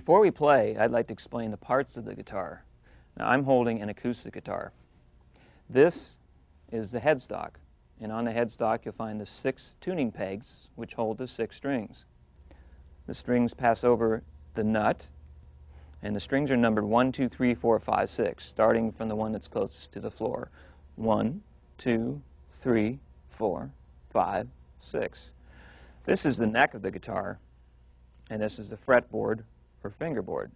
Before we play, I'd like to explain the parts of the guitar. Now, I'm holding an acoustic guitar. This is the headstock, and on the headstock you'll find the 6 tuning pegs which hold the 6 strings. The strings pass over the nut, and the strings are numbered 1, 2, 3, 4, 5, 6, starting from the one that's closest to the floor. 1, 2, 3, 4, 5, 6. This is the neck of the guitar, and this is the fretboard or fingerboard.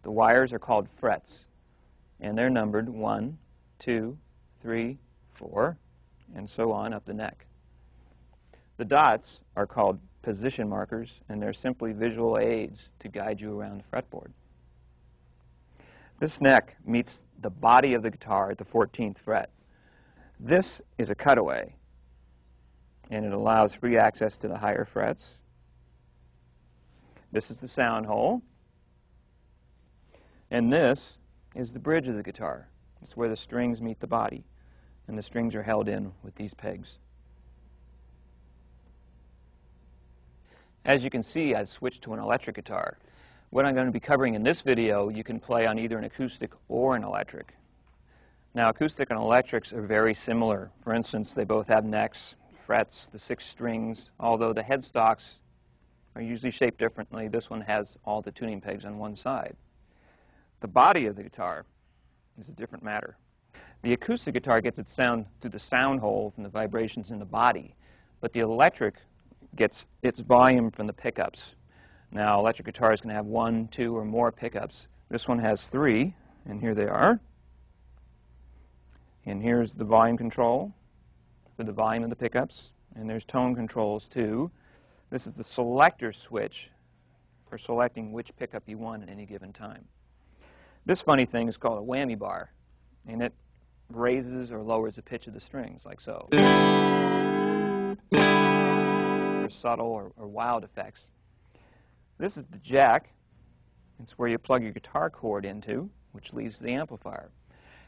The wires are called frets, and they're numbered 1, 2, 3, 4, and so on up the neck. The dots are called position markers, and they're simply visual aids to guide you around the fretboard. This neck meets the body of the guitar at the 14th fret. This is a cutaway, and it allows free access to the higher frets. This is the sound hole, and this is the bridge of the guitar. It's where the strings meet the body, and the strings are held in with these pegs. As you can see, I've switched to an electric guitar. What I'm going to be covering in this video, you can play on either an acoustic or an electric. Now, acoustic and electrics are very similar. For instance, they both have necks, frets, the 6 strings, although the headstocks are usually shaped differently. This one has all the tuning pegs on one side. The body of the guitar is a different matter. The acoustic guitar gets its sound through the sound hole from the vibrations in the body, but the electric gets its volume from the pickups. Now, electric guitars can have 1, 2, or more pickups. This one has 3, and here they are. And here's the volume control for the volume of the pickups, and there's tone controls too. This is the selector switch for selecting which pickup you want at any given time. This funny thing is called a whammy bar, and it raises or lowers the pitch of the strings, like so, for subtle or wild effects. This is the jack. It's where you plug your guitar cord into, which leads to the amplifier.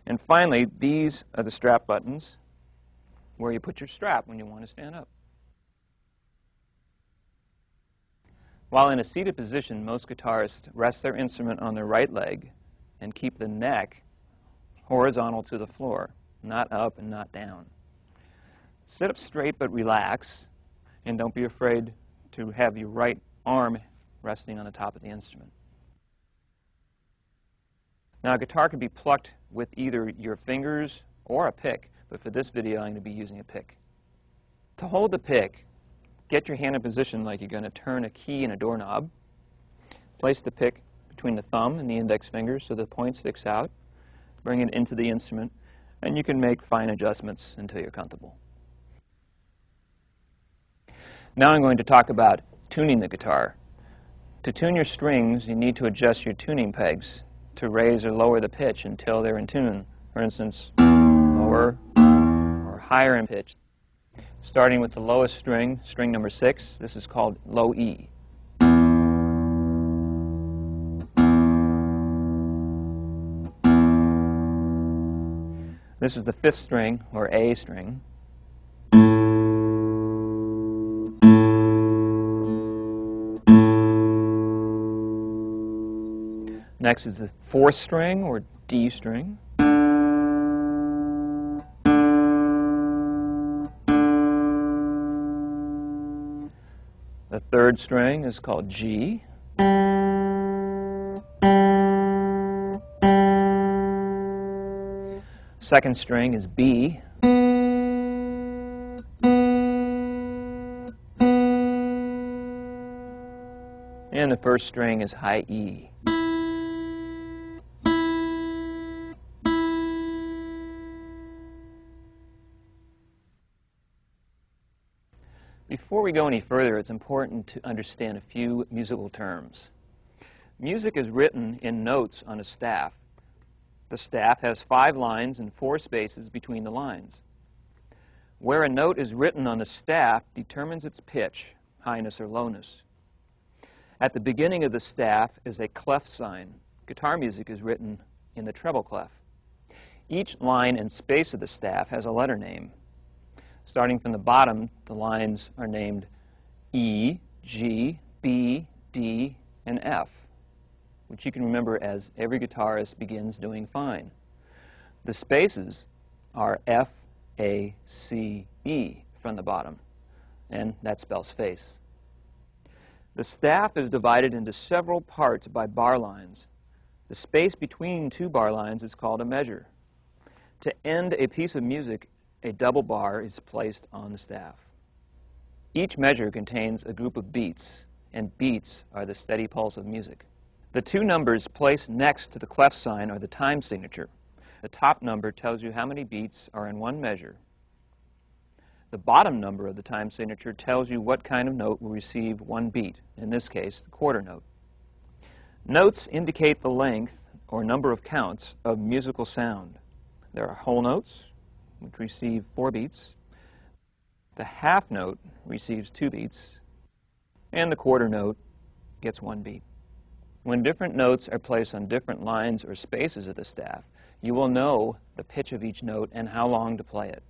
And finally, these are the strap buttons, where you put your strap when you want to stand up. While in a seated position, most guitarists rest their instrument on their right leg and keep the neck horizontal to the floor, not up and not down. Sit up straight but relax, and don't be afraid to have your right arm resting on the top of the instrument. Now, a guitar can be plucked with either your fingers or a pick, but for this video I'm going to be using a pick. To hold the pick, get your hand in position like you're going to turn a key in a doorknob. Place the pick between the thumb and the index finger so the point sticks out. Bring it into the instrument, and you can make fine adjustments until you're comfortable. Now I'm going to talk about tuning the guitar. To tune your strings, you need to adjust your tuning pegs to raise or lower the pitch until they're in tune. For instance, lower or higher in pitch. Starting with the lowest string, string number 6, this is called low E. This is the 5th string, or A string. Next is the 4th string, or D string. The 3rd string is called G. Second string is B. And the 1st string is high E. Before we go any further, it's important to understand a few musical terms. Music is written in notes on a staff. The staff has 5 lines and 4 spaces between the lines. Where a note is written on the staff determines its pitch, highness or lowness. At the beginning of the staff is a clef sign. Guitar music is written in the treble clef. Each line and space of the staff has a letter name. Starting from the bottom, the lines are named E, G, B, D, and F, which you can remember as every guitarist begins doing fine. The spaces are F, A, C, E from the bottom, and that spells face. The staff is divided into several parts by bar lines. The space between two bar lines is called a measure. To end a piece of music, a double bar is placed on the staff. Each measure contains a group of beats, and beats are the steady pulse of music. The two numbers placed next to the clef sign are the time signature. The top number tells you how many beats are in one measure. The bottom number of the time signature tells you what kind of note will receive one beat, in this case, the quarter note. Notes indicate the length or number of counts of musical sound. There are whole notes, which receive 4 beats. The half note receives 2 beats, and the quarter note gets 1 beat. When different notes are placed on different lines or spaces of the staff, you will know the pitch of each note and how long to play it.